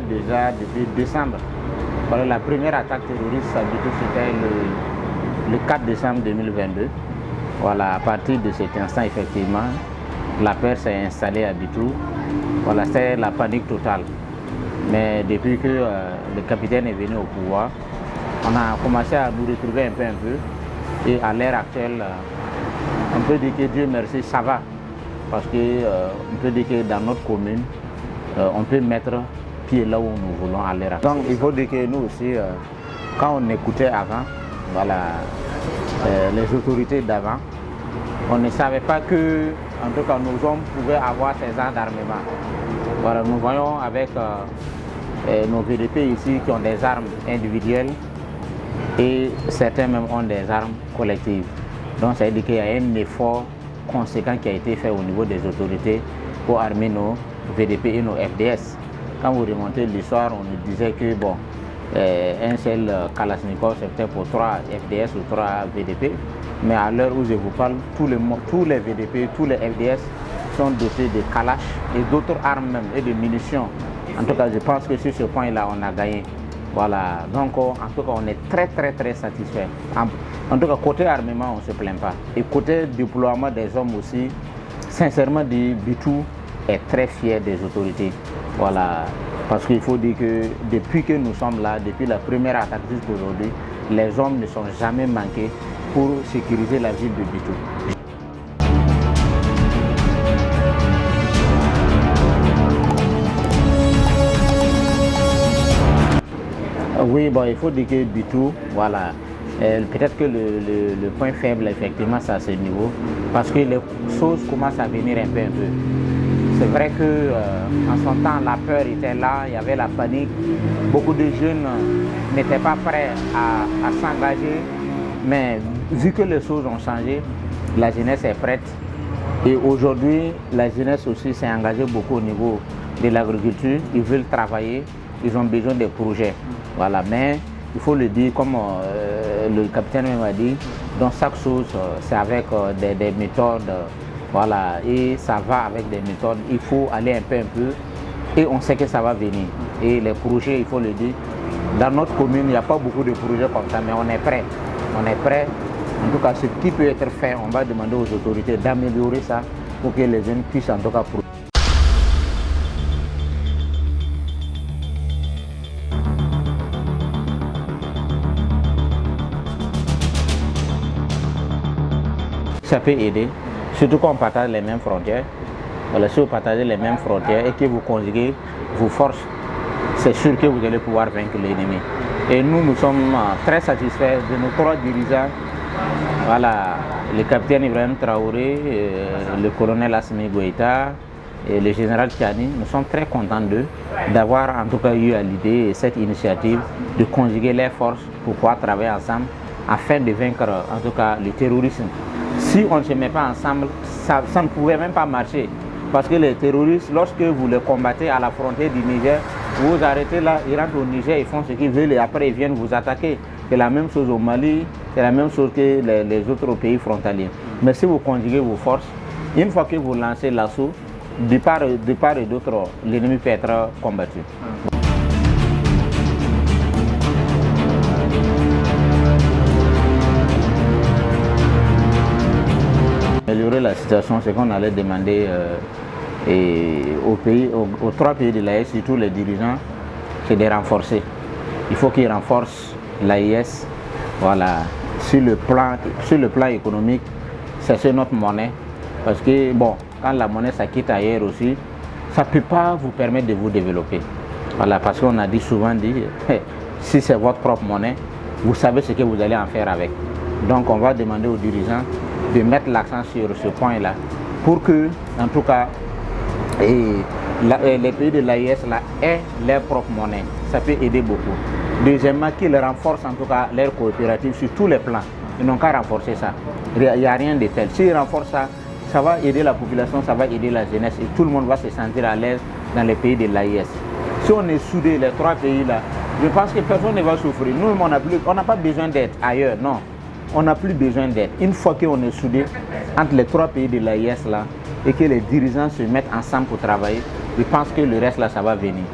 fait déjà depuis décembre. Voilà, la première attaque terroriste à Bitou, c'était le 4 décembre 2022. Voilà, à partir de cet instant, effectivement, la peur s'est installée à Bitou. Voilà, c'est la panique totale. Mais depuis que le capitaine est venu au pouvoir, on a commencé à nous retrouver un peu. Et à l'heure actuelle, on peut dire que Dieu merci, ça va. Parce qu'on peut dire que dans notre commune, on peut mettre pied là où nous voulons à l'heure actuelle. Donc il faut dire que nous aussi, quand on écoutait avant, voilà, les autorités d'avant, on ne savait pas que, en tout cas, nos hommes pouvaient avoir ces armes d'armement. Voilà, nous voyons avec nos VDP ici qui ont des armes individuelles et certains même ont des armes collectives. Donc ça veut dire qu'il y a un effort conséquent qui a été fait au niveau des autorités pour armer nos VDP et nos FDS. Quand vous remontez l'histoire, on nous disait que bon, un seul Kalachnikov c'était pour 3 FDS ou 3 VDP. Mais à l'heure où je vous parle, tous les VDP, tous les FDS sont dotés de Kalash et d'autres armes même et de munitions. En tout cas, je pense que sur ce point-là, on a gagné. Voilà, donc en tout cas, on est très satisfait. En tout cas, côté armement, on ne se plaint pas. Et côté déploiement des hommes aussi, sincèrement, Bitou est très fier des autorités. Voilà, parce qu'il faut dire que depuis que nous sommes là, depuis la première attaque jusqu'à aujourd'hui, les hommes ne sont jamais manqués pour sécuriser la ville de Bitou. Oui, bon, il faut dire que Bitou, voilà, peut-être que le point faible, effectivement, c'est à ce niveau, parce que les choses commencent à venir un peu. C'est vrai qu'en son temps, la peur était là, il y avait la panique. Beaucoup de jeunes n'étaient pas prêts à s'engager, mais vu que les choses ont changé, la jeunesse est prête. Et aujourd'hui, la jeunesse aussi s'est engagée beaucoup au niveau de l'agriculture. Ils veulent travailler, ils ont besoin de projets. Voilà, mais il faut le dire, comme le capitaine m'a dit, dans chaque chose, c'est avec des méthodes. Voilà, et ça va avec des méthodes, il faut aller un peu, et on sait que ça va venir. Et les projets, il faut le dire, dans notre commune, il n'y a pas beaucoup de projets comme ça, mais on est prêt. On est prêt. En tout cas, ce qui peut être fait, on va demander aux autorités d'améliorer ça pour que les jeunes puissent en tout cas produire. Ça peut aider. Surtout quand on partage les mêmes frontières. Voilà, si vous partagez les mêmes frontières et que vous conjuguez vos forces, c'est sûr que vous allez pouvoir vaincre l'ennemi. Et nous sommes très satisfaits de nos 3 dirigeants. Voilà, le capitaine Ibrahim Traoré, le colonel Assimi Goïta et le général Tchani. Nous sommes très contents d'eux, d'avoir en tout cas eu à l'idée cette initiative de conjuguer les forces pour pouvoir travailler ensemble afin de vaincre en tout cas le terrorisme. Si on ne se met pas ensemble, ça ne pouvait même pas marcher. Parce que les terroristes, lorsque vous les combattez à la frontière du Niger, vous vous arrêtez là, ils rentrent au Niger, ils font ce qu'ils veulent et après ils viennent vous attaquer. C'est la même chose au Mali, c'est la même chose que les autres pays frontaliers. Mais si vous conjuguez vos forces, une fois que vous lancez l'assaut, de part et d'autre, l'ennemi peut être combattu. Améliorer la situation, c'est qu'on allait demander aux 3 pays de l'AES, surtout les dirigeants, c'est de renforcer. Il faut qu'ils renforcent l'AES. Voilà, sur le plan économique, c'est notre monnaie. Parce que bon, quand la monnaie s'acquitte ailleurs aussi, ça ne peut pas vous permettre de vous développer. Voilà, parce qu'on a souvent dit, si c'est votre propre monnaie, vous savez ce que vous allez en faire avec. Donc on va demander aux dirigeants de mettre l'accent sur ce point-là pour que, en tout cas, les pays de l'AES aient leur propre monnaie. Ça peut aider beaucoup. Deuxièmement, qu'ils renforcent en tout cas leur coopérative sur tous les plans. Ils n'ont qu'à renforcer ça. Il n'y a rien de tel. S'ils renforcent ça, ça va aider la population, ça va aider la jeunesse et tout le monde va se sentir à l'aise dans les pays de l'AES. Si on est soudés, les 3 pays-là, je pense que personne ne va souffrir. Nous, on n'a pas besoin d'aide ailleurs, non. On n'a plus besoin d'aide. Une fois qu'on est soudés entre les 3 pays de l'AES là et que les dirigeants se mettent ensemble pour travailler, je pense que le reste là, ça va venir.